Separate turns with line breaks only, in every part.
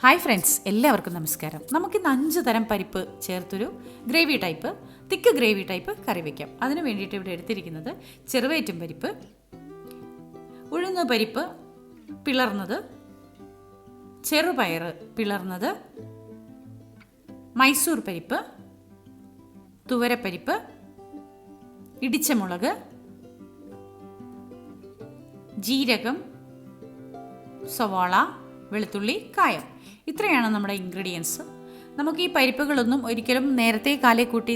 Hi friends, എല്ലാവർക്കും നമസ്കാരം. നമുക്കിന്ന് 5 തരം പരിപ്പ് ചേർത്തൊരു gravy type, thick gravy type കറി വയ്ക്കാം. അതിന് വേണ്ടിയിട്ട് ഇവിടെ എടുത്തിരിക്കുന്നത് ചെറുവയറ്റും പരിപ്പ്, ഉഴുന്ന് പരിപ്പ് പിളർന്നത്, ചെറുപയർ പിളർന്നത്, മൈസൂർ പരിപ്പ്, തുവരപ്പരിപ്പ്, ഇടിച്ച മുളക്, ജീരകം, സവാള, വെളുത്തുള്ളി, കായം. ഇത്രയാണ് നമ്മുടെ ഇൻഗ്രീഡിയൻസ്. നമുക്ക് ഈ പരിപ്പുകളൊന്നും ഒരിക്കലും നേരത്തെ കാലേ കൂട്ടി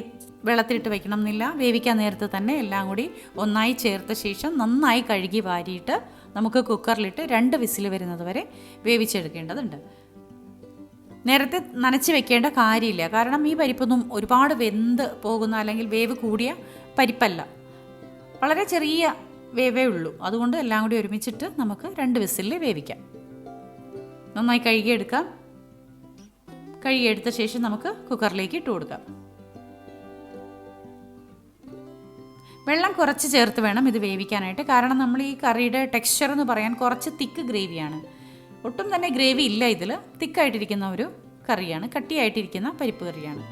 വെള്ളത്തിലിട്ട് വെക്കണം എന്നില്ല. വേവിക്കാൻ നേരത്തെ തന്നെ എല്ലാം കൂടി ഒന്നായി ചേർത്ത ശേഷം നന്നായി കഴുകി വാരിയിട്ട് നമുക്ക് കുക്കറിലിട്ട് 2 വിസിൽ വരുന്നത് വരെ വേവിച്ചെടുക്കേണ്ടതുണ്ട്. നേരത്തെ നനച്ച് വെക്കേണ്ട കാര്യമില്ല, കാരണം ഈ പരിപ്പൊന്നും ഒരുപാട് വെന്ത് പോകുന്ന അല്ലെങ്കിൽ വേവ് കൂടിയ പരിപ്പല്ല, വളരെ ചെറിയ വേവേ ഉള്ളൂ. അതുകൊണ്ട് എല്ലാം കൂടി ഒരുമിച്ചിട്ട് നമുക്ക് 2 വിസിലിൽ വേവിക്കാം. നന്നായി കഴുകിയെടുക്കാം. കഴുകിയെടുത്ത ശേഷം നമുക്ക് കുക്കറിലേക്ക് ഇട്ട് കൊടുക്കാം. വെള്ളം കുറച്ച് ചേർത്ത് വേണം ഇത് വേവിക്കാനായിട്ട്, കാരണം നമ്മൾ ഈ കറിയുടെ ടെക്സ്ചർ എന്ന് പറയാൻ കുറച്ച് തിക്ക് ഗ്രേവിയാണ്. ഒട്ടും തന്നെ ഗ്രേവി ഇല്ല, ഇതിൽ തിക്കായിട്ടിരിക്കുന്ന ഒരു കറിയാണ്, കട്ടിയായിട്ടിരിക്കുന്ന പരിപ്പ് കറിയാണ്.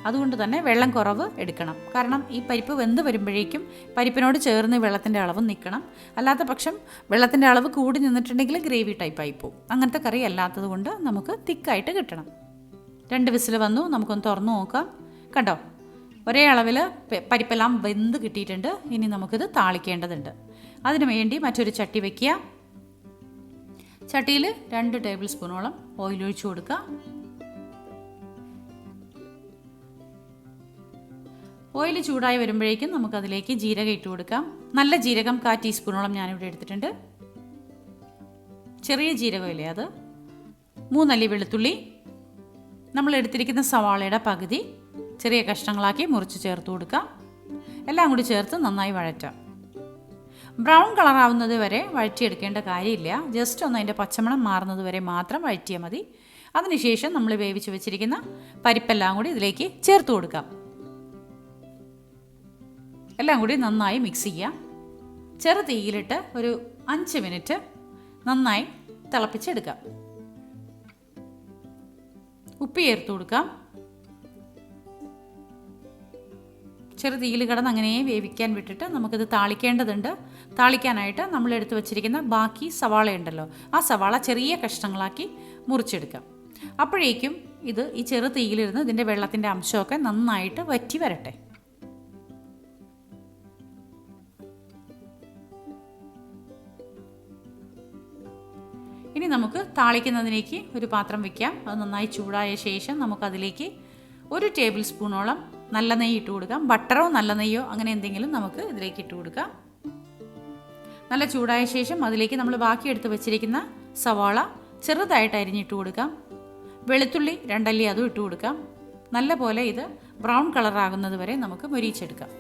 അതുകൊണ്ട് തന്നെ വെള്ളം കുറവ് എടുക്കണം. കാരണം ഈ പരിപ്പ് വെന്ത് വരുമ്പോഴേക്കും പരിപ്പിനോട് ചേർന്ന് വെള്ളത്തിൻ്റെ അളവ് നിൽക്കണം. അല്ലാത്ത പക്ഷം വെള്ളത്തിൻ്റെ അളവ് കൂടി നിന്നിട്ടുണ്ടെങ്കിൽ ഗ്രേവി ടൈപ്പായി പോകും. അങ്ങനത്തെ കറി അല്ലാത്തത് കൊണ്ട് നമുക്ക് തിക്കായിട്ട് കിട്ടണം. 2 വിസിൽ വന്നു. നമുക്കൊന്ന് തുറന്നു നോക്കാം. കണ്ടോ, ഒരേ അളവിൽ പരിപ്പെല്ലാം വെന്ത് കിട്ടിയിട്ടുണ്ട്. ഇനി നമുക്കിത് താളിക്കേണ്ടതുണ്ട്. അതിനു വേണ്ടി മറ്റൊരു ചട്ടി വയ്ക്കുക. ചട്ടിയിൽ 2 ടേബിൾ സ്പൂണോളം ഓയിൽ ഒഴിച്ചു കൊടുക്കുക. ഓയിൽ ചൂടായി വരുമ്പോഴേക്കും നമുക്കതിലേക്ക് ജീരകം ഇട്ട് കൊടുക്കാം. നല്ല ജീരകം 1/4 ടീസ്പൂണോളം ഞാനിവിടെ എടുത്തിട്ടുണ്ട്. ചെറിയ ജീരകമില്ലേ അത്. 3 അല്ലി വെളുത്തുള്ളി, നമ്മൾ എടുത്തിരിക്കുന്ന സവാളയുടെ പകുതി ചെറിയ കഷ്ണങ്ങളാക്കി മുറിച്ച് ചേർത്ത് കൊടുക്കാം. എല്ലാം കൂടി ചേർത്ത് നന്നായി വഴറ്റാം. ബ്രൗൺ കളറാവുന്നത് വരെ വഴറ്റിയെടുക്കേണ്ട കാര്യമില്ല. ജസ്റ്റ് ഒന്ന് അതിൻ്റെ പച്ചമണം മാറുന്നത് വരെ മാത്രം വഴറ്റിയാൽ മതി. അതിനുശേഷം നമ്മൾ വേവിച്ച് വെച്ചിരിക്കുന്ന പരിപ്പെല്ലാം കൂടി ഇതിലേക്ക് ചേർത്ത് കൊടുക്കാം. എല്ലാം കൂടി നന്നായി മിക്സ് ചെയ്യാം. ചെറു തീയിലിട്ട് ഒരു 5 മിനിറ്റ് നന്നായി തിളപ്പിച്ചെടുക്കാം. ഉപ്പ് ചേർത്ത് കൊടുക്കാം. ചെറു തീയിൽ കിടന്ന് അങ്ങനെ വേവിക്കാൻ വിട്ടിട്ട് നമുക്കിത് താളിക്കേണ്ടതുണ്ട്. താളിക്കാനായിട്ട് നമ്മൾ എടുത്ത് വെച്ചിരിക്കുന്ന ബാക്കി സവാള ഉണ്ടല്ലോ, ആ സവാള ചെറിയ കഷ്ണങ്ങളാക്കി മുറിച്ചെടുക്കാം. അപ്പോഴേക്കും ഇത് ഈ ചെറു തീയിലിരുന്ന് ഇതിൻ്റെ വെള്ളത്തിൻ്റെ അംശമൊക്കെ നന്നായിട്ട് വറ്റി വരട്ടെ. ഇനി നമുക്ക് താളിക്കുന്നതിലേക്ക് ഒരു പാത്രം വയ്ക്കാം. അത് നന്നായി ചൂടായ ശേഷം നമുക്കതിലേക്ക് 1 ടേബിൾ സ്പൂണോളം നല്ല നെയ്യ് ഇട്ട് കൊടുക്കാം. ബട്ടറോ നല്ല നെയ്യോ അങ്ങനെ എന്തെങ്കിലും നമുക്ക് ഇതിലേക്ക് ഇട്ട് കൊടുക്കാം. നല്ല ചൂടായ ശേഷം അതിലേക്ക് നമ്മൾ ബാക്കി എടുത്ത് വെച്ചിരിക്കുന്ന സവാള ചെറുതായിട്ട് അരിഞ്ഞിട്ട് കൊടുക്കാം. വെളുത്തുള്ളി 2 അല്ലി അതും ഇട്ട് കൊടുക്കാം. നല്ല പോലെ ഇത് ബ്രൗൺ കളറാകുന്നത് വരെ നമുക്ക് മൊരിയിച്ചെടുക്കാം.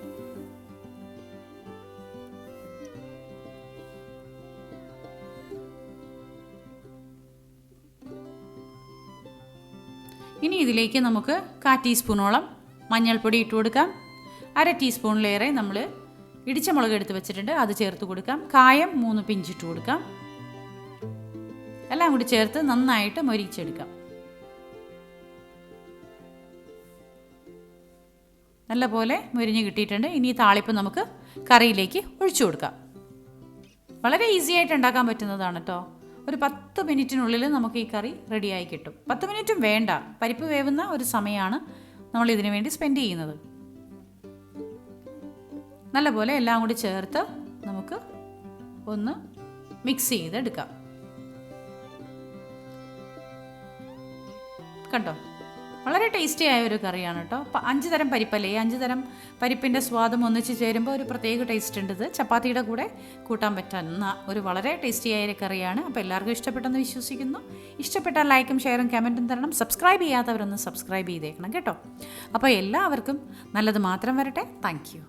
ഇനി ഇതിലേക്ക് നമുക്ക് 1/4 ടീസ്പൂണോളം മഞ്ഞൾപ്പൊടി ഇട്ട് കൊടുക്കാം. 1/2 ടീസ്പൂണിലേറെ നമ്മൾ ഇടിച്ച മുളക് എടുത്ത് വെച്ചിട്ടുണ്ട്, അത് ചേർത്ത് കൊടുക്കാം. കായം 3 പിഞ്ചിട്ട് കൊടുക്കാം. എല്ലാം കൂടി ചേർത്ത് നന്നായിട്ട് മൊരിയിച്ചെടുക്കാം. നല്ല പോലെ മൊരിഞ്ഞ് കിട്ടിയിട്ടുണ്ട്. ഇനി താളിപ്പ് നമുക്ക് കറിയിലേക്ക് ഒഴിച്ചു കൊടുക്കാം. വളരെ ഈസി ആയിട്ട് ഉണ്ടാക്കാൻ പറ്റുന്നതാണ് കേട്ടോ. ഒരു 10 മിനിറ്റിനുള്ളിൽ നമുക്ക് ഈ കറി റെഡിയായി കിട്ടും. 10 മിനിറ്റും വേണ്ട, പരിപ്പ് വേവുന്ന ഒരു സമയമാണ് നമ്മൾ ഇതിനു വേണ്ടി സ്പെൻഡ് ചെയ്യുന്നത്. നല്ലപോലെ എല്ലാം കൂടി ചേർത്ത് നമുക്ക് ഒന്ന് മിക്സ് ചെയ്തെടുക്കാം. കണ്ടോ, വളരെ ടേസ്റ്റി ആയ ഒരു കറിയാണ് കേട്ടോ. 5 തരം പരിപ്പല്ലേ, 5 തരം പരിപ്പിൻ്റെ സ്വാദം ഒന്നിച്ച് ചേരുമ്പോൾ ഒരു പ്രത്യേക ടേസ്റ്റ് ഉണ്ട്. ഇത് ചപ്പാത്തിയുടെ കൂടെ കൂട്ടാൻ പറ്റുന്ന ഒരു വളരെ ടേസ്റ്റി ആയ കറിയാണ്. അപ്പോൾ എല്ലാവർക്കും ഇഷ്ടപ്പെട്ടെന്ന് വിശ്വസിക്കുന്നു. ഇഷ്ടപ്പെട്ടാൽ ലൈക്കും ഷെയറും കമൻറ്റും തരണം. സബ്സ്ക്രൈബ് ചെയ്യാത്തവരൊന്ന് സബ്സ്ക്രൈബ് ചെയ്തേക്കണം കേട്ടോ. അപ്പോൾ എല്ലാവർക്കും നല്ലത് മാത്രം വരട്ടെ. Thank you.